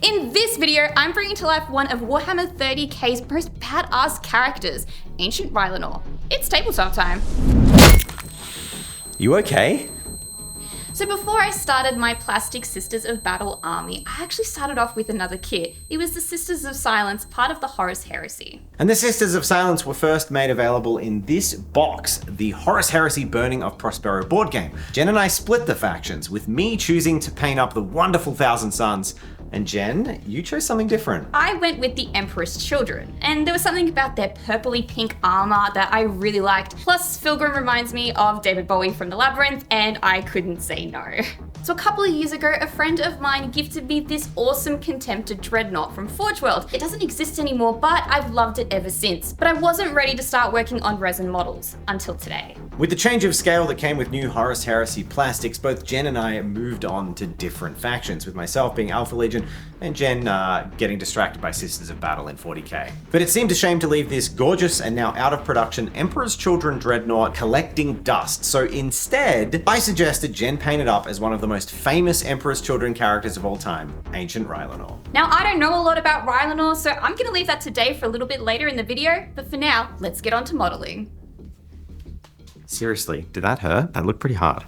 In this video, I'm bringing to life one of Warhammer 30k's most badass characters, Ancient Rylanor. It's tabletop time. You okay? So before I started my plastic Sisters of Battle army, I actually started off with another kit. It was the Sisters of Silence, part of the HORUS HERESY. And the Sisters of Silence were first made available in this box, the HORUS HERESY Burning of Prospero board game. Jen and I split the factions, with me choosing to paint up the wonderful Thousand Suns. And Jen, you chose something different. I went with the Emperor's Children, and there was something about their purpley pink armor that I really liked. Plus, Pilgrim reminds me of David Bowie from The Labyrinth, and I couldn't say no. So a couple of years ago, a friend of mine gifted me this awesome Contempted Dreadnought from Forge World. It doesn't exist anymore, but I've loved it ever since. But I wasn't ready to start working on resin models until today. With the change of scale that came with new HORUS HERESY plastics, both Jen and I moved on to different factions, with myself being Alpha Legion and Jen getting distracted by Sisters of Battle in 40k. But it seemed a shame to leave this gorgeous and now out of production Emperor's Children Dreadnought collecting dust. So instead, I suggested Jen paint it up as one of the most famous Emperor's Children characters of all time, Ancient Rylanor. Now, I don't know a lot about Rylanor, so I'm gonna leave that today for a little bit later in the video, but for now, let's get on to modeling. Seriously, did that hurt? That looked pretty hard.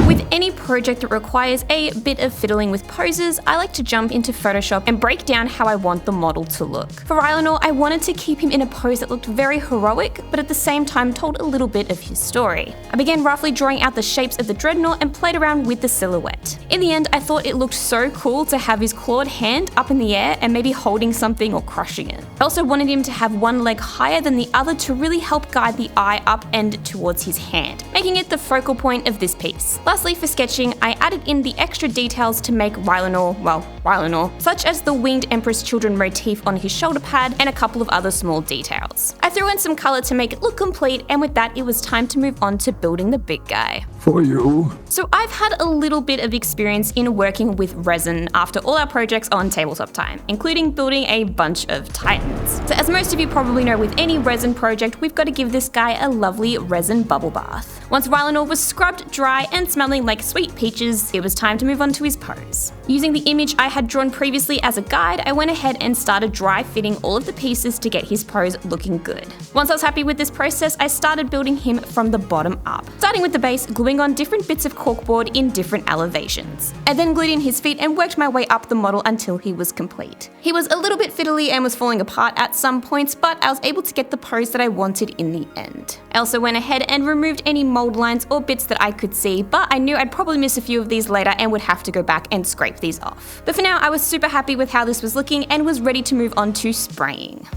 With any project that requires a bit of fiddling with poses, I like to jump into Photoshop and break down how I want the model to look. For Rylanor, I wanted to keep him in a pose that looked very heroic, but at the same time told a little bit of his story. I began roughly drawing out the shapes of the Dreadnought and played around with the silhouette. In the end, I thought it looked so cool to have his clawed hand up in the air and maybe holding something or crushing it. I also wanted him to have one leg higher than the other to really help guide the eye up and towards his hand, making it the focal point of this piece. Lastly, for sketching, I added in the extra details to make Rylanor, well, Rylanor, such as the winged Emperor's Children motif on his shoulder pad and a couple of other small details. I threw in some colour to make it look complete, and with that, it was time to move on to building the big guy. For you. So I've had a little bit of experience in working with resin after all our projects on Tabletop Time, including building a bunch of Titans. So as most of you probably know, with any resin project, we've got to give this guy a lovely resin bubble bath. Once Rylanor was scrubbed dry and smelling like sweet peaches, it was time to move on to his pose. Using the image I had drawn previously as a guide, I went ahead and started dry fitting all of the pieces to get his pose looking good. Once I was happy with this process, I started building him from the bottom up, starting with the base, gluing on different bits of corkboard in different elevations. I then glued in his feet and worked my way up the model until he was complete. He was a little bit fiddly and was falling apart at some points, but I was able to get the pose that I wanted in the end. I also went ahead and removed any mold lines or bits that I could see, but I knew I'd probably miss a few of these later and would have to go back and scrape these off. But for now, I was super happy with how this was looking and was ready to move on to spraying.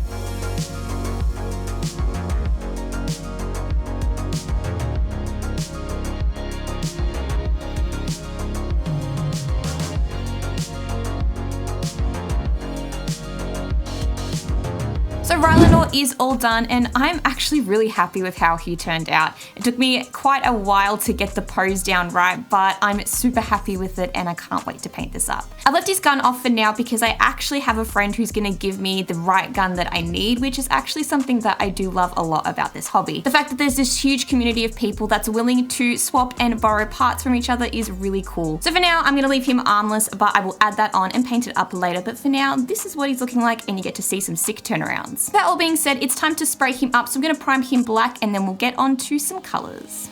So Rylanor is all done, and I'm actually really happy with how he turned out. It took me quite a while to get the pose down right, but I'm super happy with it and I can't wait to paint this up. I left his gun off for now because I actually have a friend who's gonna give me the right gun that I need, which is actually something that I do love a lot about this hobby. The fact that there's this huge community of people that's willing to swap and borrow parts from each other is really cool. So for now, I'm gonna leave him armless, but I will add that on and paint it up later. But for now, this is what he's looking like, and you get to see some sick turnarounds. That all being said, it's time to spray him up, so I'm going to prime him black and then we'll get on to some colours.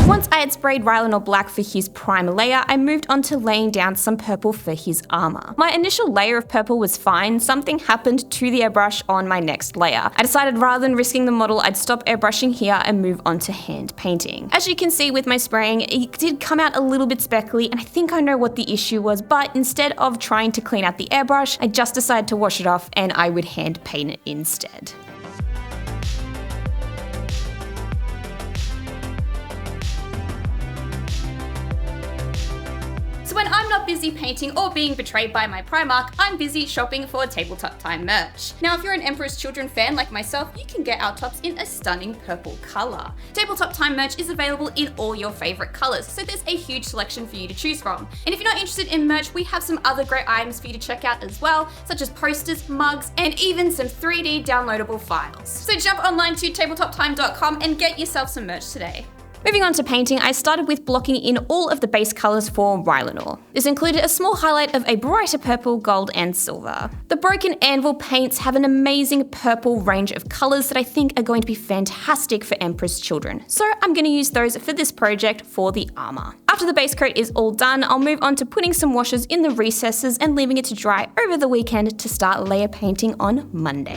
Once I had sprayed Rylanor black for his prime layer, I moved on to laying down some purple for his armor. My initial layer of purple was fine. Something happened to the airbrush on my next layer. I decided rather than risking the model, I'd stop airbrushing here and move on to hand painting. As you can see with my spraying, it did come out a little bit speckly, and I think I know what the issue was, but instead of trying to clean out the airbrush, I just decided to wash it off and I would hand paint it instead. So when I'm I'm not busy painting or being betrayed by my Primark, I'm busy shopping for Tabletop Time merch. Now, if you're an Emperor's Children fan like myself, you can get our tops in a stunning purple colour. Tabletop Time merch is available in all your favourite colours, so there's a huge selection for you to choose from. And if you're not interested in merch, we have some other great items for you to check out as well, such as posters, mugs, and even some 3D downloadable files. So jump online to tabletoptime.com and get yourself some merch today. Moving on to painting, I started with blocking in all of the base colours for Rylanor. This included a small highlight of a brighter purple, gold, and silver. The Broken Anvil paints have an amazing purple range of colours that I think are going to be fantastic for Emperor's Children, so I'm going to use those for this project for the armour. After the base coat is all done, I'll move on to putting some washes in the recesses and leaving it to dry over the weekend to start layer painting on Monday.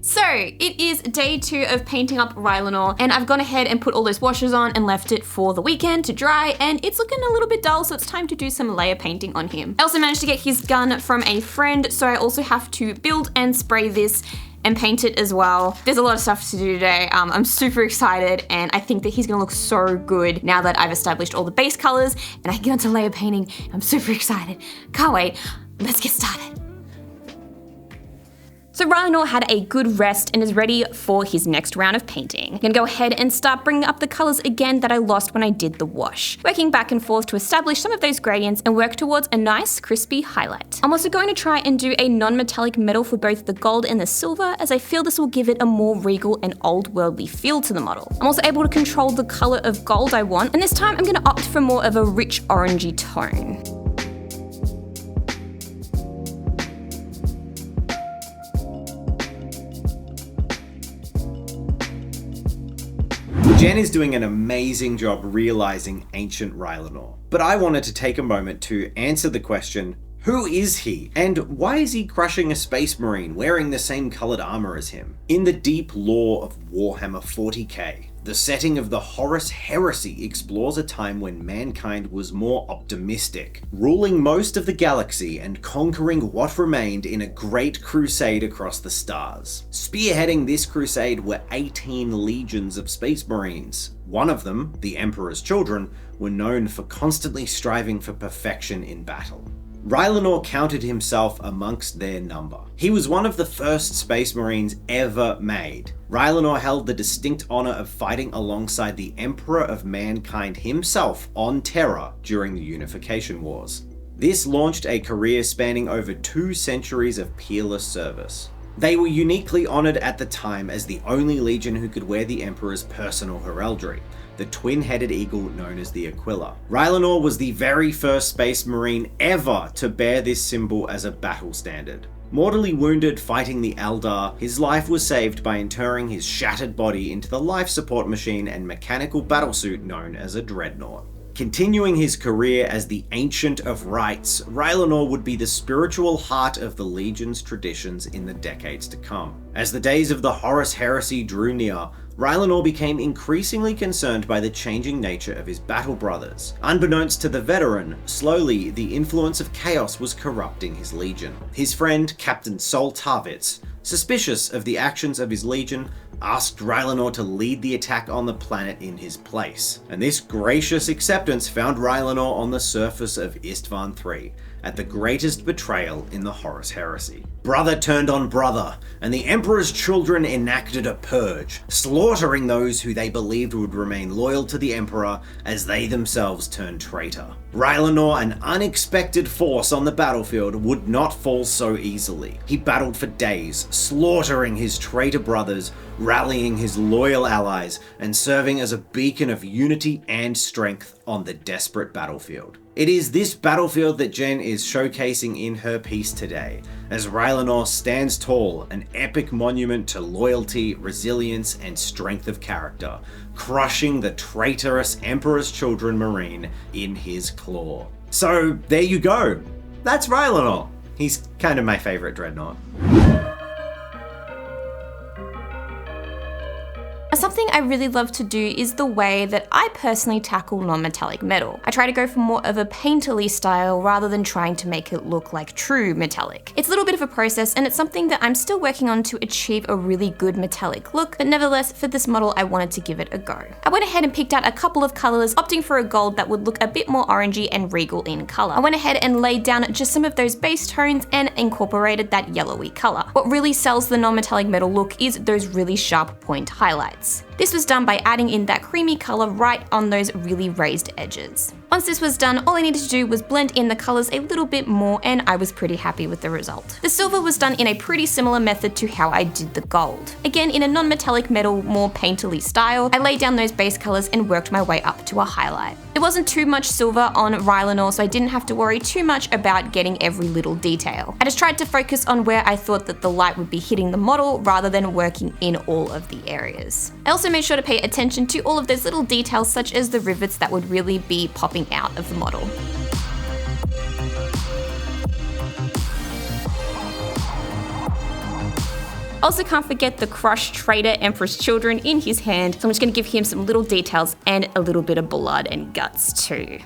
So it is day 2 of painting up Rylanor, and I've gone ahead and put all those washes on and left it for the weekend to dry, and it's looking a little bit dull, so it's time to do some layer painting on him. I also managed to get his gun from a friend, so I also have to build and spray this and paint it as well. There's a lot of stuff to do today. I'm super excited, and I think that he's gonna look so good now that I've established all the base colors and I can get onto layer painting. I'm super excited. Can't wait. Let's get started. So Rylanor had a good rest and is ready for his next round of painting. I'm gonna go ahead and start bringing up the colors again that I lost when I did the wash, working back and forth to establish some of those gradients and work towards a nice crispy highlight. I'm also going to try and do a non-metallic metal for both the gold and the silver, as I feel this will give it a more regal and old worldly feel to the model. I'm also able to control the color of gold I want, and this time I'm gonna opt for more of a rich orangey tone. Jenn is doing an amazing job realizing ancient Rylanor, but I wanted to take a moment to answer the question, who is he? And why is he crushing a space marine wearing the same colored armor as him? In the deep lore of Warhammer 40k, the setting of the HORUS HERESY explores a time when mankind was more optimistic, ruling most of the galaxy and conquering what remained in a great crusade across the stars. Spearheading this crusade were 18 legions of space marines. One of them, the Emperor's Children, were known for constantly striving for perfection in battle. Rylanor counted himself amongst their number. He was one of the first space marines ever made. Rylanor held the distinct honor of fighting alongside the Emperor of Mankind himself on Terra during the Unification Wars. This launched a career spanning over 2 centuries of peerless service. They were uniquely honored at the time as the only legion who could wear the Emperor's personal heraldry, the twin-headed eagle known as the Aquila. Rylanor was the very first space marine ever to bear this symbol as a battle standard. Mortally wounded fighting the Eldar, his life was saved by interring his shattered body into the life support machine and mechanical battlesuit known as a Dreadnought. Continuing his career as the Ancient of Rites, Rylanor would be the spiritual heart of the Legion's traditions in the decades to come. As the days of the HORUS heresy drew near, Rylanor became increasingly concerned by the changing nature of his battle brothers. Unbeknownst to the veteran, slowly the influence of chaos was corrupting his legion. His friend, Captain Sol Tarvitz, suspicious of the actions of his legion, asked Rylanor to lead the attack on the planet in his place. And this gracious acceptance found Rylanor on the surface of Istvan III, at the greatest betrayal in the HORUS heresy. Brother turned on brother, and the Emperor's Children enacted a purge, slaughtering those who they believed would remain loyal to the Emperor as they themselves turned traitor. Rylanor, an unexpected force on the battlefield, would not fall so easily. He battled for days, slaughtering his traitor brothers, rallying his loyal allies, and serving as a beacon of unity and strength on the desperate battlefield. It is this battlefield that Jenn is showcasing in her piece today, as Rylanor stands tall, an epic monument to loyalty, resilience, and strength of character, crushing the traitorous Emperor's Children Marine in his claw. So there you go. That's Rylanor. He's kind of my favorite Dreadnought. Something I really love to do is the way that I personally tackle non-metallic metal. I try to go for more of a painterly style rather than trying to make it look like true metallic. It's a little bit of a process, and it's something that I'm still working on to achieve a really good metallic look, but nevertheless, for this model, I wanted to give it a go. I went ahead and picked out a couple of colors, opting for a gold that would look a bit more orangey and regal in color. I went ahead and laid down just some of those base tones and incorporated that yellowy color. What really sells the non-metallic metal look is those really sharp point highlights. This was done by adding in that creamy color right on those really raised edges. Once this was done, all I needed to do was blend in the colors a little bit more, and I was pretty happy with the result. The silver was done in a pretty similar method to how I did the gold. Again, in a non-metallic metal, more painterly style, I laid down those base colors and worked my way up to a highlight. There wasn't too much silver on Rylanor, so I didn't have to worry too much about getting every little detail. I just tried to focus on where I thought that the light would be hitting the model rather than working in all of the areas. I also made sure to pay attention to all of those little details, such as the rivets that would really be popping out of the model. Also can't forget the crushed traitor Emperor's children in his hand, so I'm just going to give him some little details and a little bit of blood and guts too.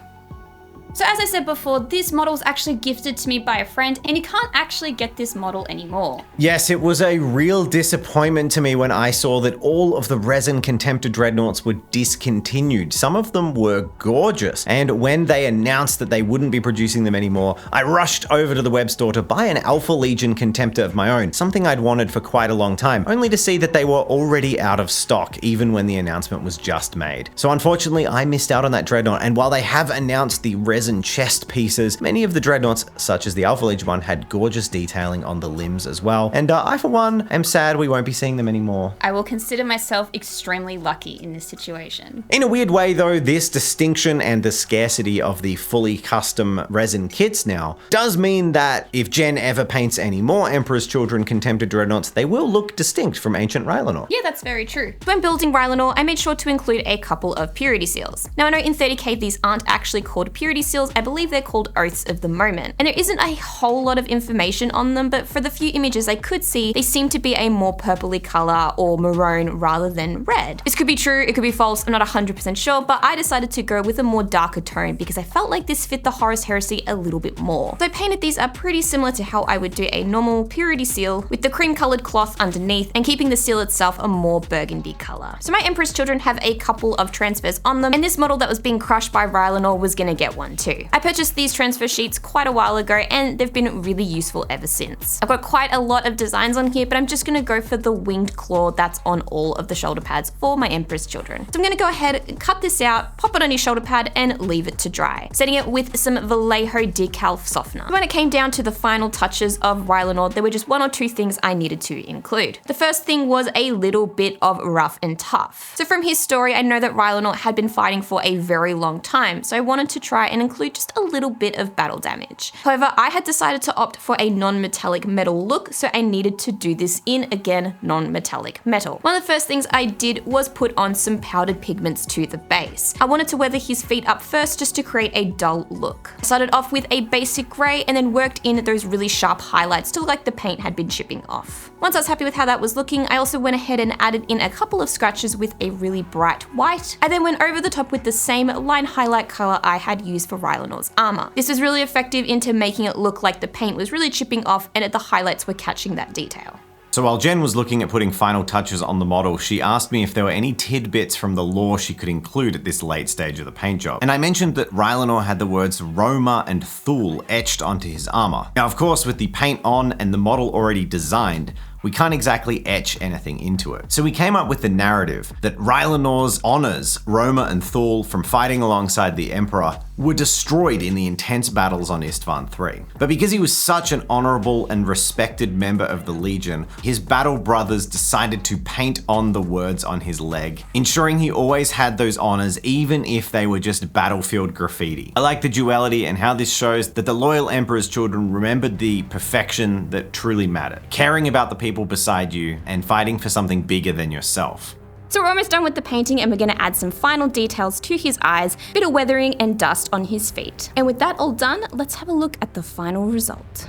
So as I said before, this model was actually gifted to me by a friend, and you can't actually get this model anymore. Yes, it was a real disappointment to me when I saw that all of the resin Contemptor Dreadnoughts were discontinued. Some of them were gorgeous, and when they announced that they wouldn't be producing them anymore, I rushed over to the web store to buy an Alpha Legion Contemptor of my own, something I'd wanted for quite a long time, only to see that they were already out of stock, even when the announcement was just made. So unfortunately, I missed out on that Dreadnought, and while they have announced the resin chest pieces, many of the Dreadnoughts, such as the Alpha Legion one, had gorgeous detailing on the limbs as well, and I for one am sad we won't be seeing them anymore. I will consider myself extremely lucky in this situation. In a weird way though, this distinction and the scarcity of the fully custom resin kits now does mean that if Jenn ever paints any more Emperor's Children Contemptor Dreadnoughts, they will look distinct from ancient Rylanor. Yeah, that's very true. When building Rylanor, I made sure to include a couple of purity seals. Now I know in 30k these aren't actually called purity seals, I believe they're called oaths of the moment. And there isn't a whole lot of information on them, but for the few images I could see, they seem to be a more purpley color or maroon rather than red. This could be true, it could be false, I'm not 100% sure, but I decided to go with a more darker tone because I felt like this fit the HORUS HERESY a little bit more. So I painted these up pretty similar to how I would do a normal purity seal, with the cream colored cloth underneath and keeping the seal itself a more burgundy color. So my Emperor's Children have a couple of transfers on them, and this model that was being crushed by Rylanor was gonna get one too. I purchased these transfer sheets quite a while ago, and they've been really useful ever since. I've got quite a lot of designs on here, but I'm just gonna go for the winged claw that's on all of the shoulder pads for my Emperor's Children. So I'm gonna go ahead and cut this out, pop it on your shoulder pad, and leave it to dry, setting it with some Vallejo decal softener. When it came down to the final touches of Rylanor, there were just one or two things I needed to include. The first thing was a little bit of rough and tough. So from his story, I know that Rylanor had been fighting for a very long time, so I wanted to try and include just a little bit of battle damage. However, I had decided to opt for a non-metallic metal look, so I needed to do this in, again, non-metallic metal. One of the first things I did was put on some powdered pigments to the base. I wanted to weather his feet up first just to create a dull look. I started off with a basic grey and then worked in those really sharp highlights to look like the paint had been chipping off. Once I was happy with how that was looking, I also went ahead and added in a couple of scratches with a really bright white. I then went over the top with the same line highlight color I had used for Rylanor's armor. This was really effective into making it look like the paint was really chipping off and the highlights were catching that detail. So while Jenn was looking at putting final touches on the model, she asked me if there were any tidbits from the lore she could include at this late stage of the paint job. And I mentioned that Rylanor had the words Roma and Thule etched onto his armor. Now of course, with the paint on and the model already designed, we can't exactly etch anything into it. So we came up with the narrative that Rylanor's honors, Roma and Thule, from fighting alongside the Emperor, were destroyed in the intense battles on Istvan III. But because he was such an honorable and respected member of the Legion, his battle brothers decided to paint on the words on his leg, ensuring he always had those honors even if they were just battlefield graffiti. I like the duality and how this shows that the loyal Emperor's children remembered the perfection that truly mattered, caring about the people beside you and fighting for something bigger than yourself. So we're almost done with the painting and we're going to add some final details to his eyes, a bit of weathering and dust on his feet. And with that all done, let's have a look at the final result.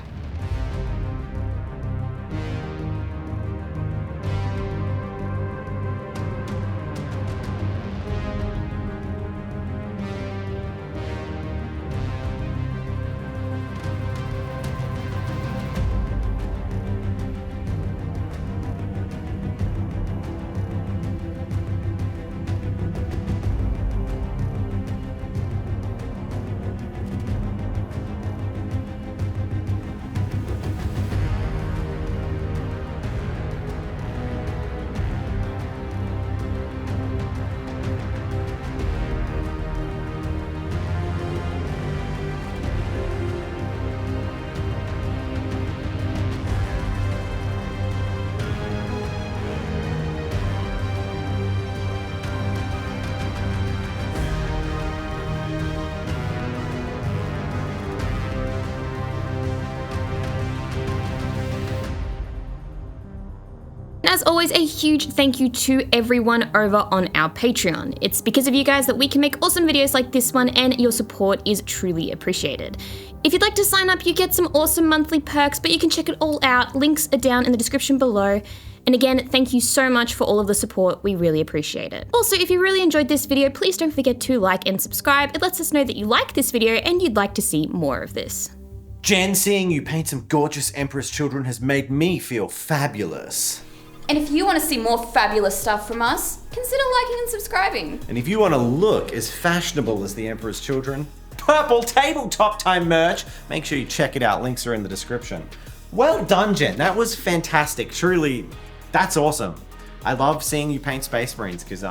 as always, a huge thank you to everyone over on our Patreon. It's because of you guys that we can make awesome videos like this one, and your support is truly appreciated. If you'd like to sign up, you get some awesome monthly perks, but you can check it all out. Links are down in the description below. And again, thank you so much for all of the support. We really appreciate it. Also, if you really enjoyed this video, please don't forget to like and subscribe. It lets us know that you like this video and you'd like to see more of this. Jenn, seeing you paint some gorgeous Emperor's children has made me feel fabulous. And if you want to see more fabulous stuff from us, consider liking and subscribing. And if you want to look as fashionable as the Emperor's children, purple tabletop time merch, make sure you check it out. Links are in the description. Well done, Jenn. That was fantastic. Truly, that's awesome. I love seeing you paint Space Marines because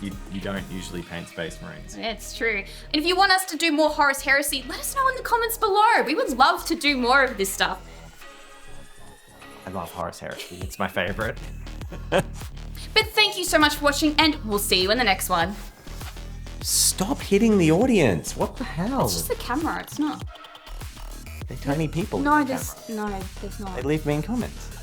you don't usually paint Space Marines. Yeah, it's true. And if you want us to do more HORUS Heresy, let us know in the comments below. We would love to do more of this stuff. I love HORUS Heresy. It's my favorite. But thank you so much for watching, and we'll see you in the next one. Stop hitting the audience. What the hell? It's just the camera, it's not. They're tiny people. No, there's not. They leave mean comments.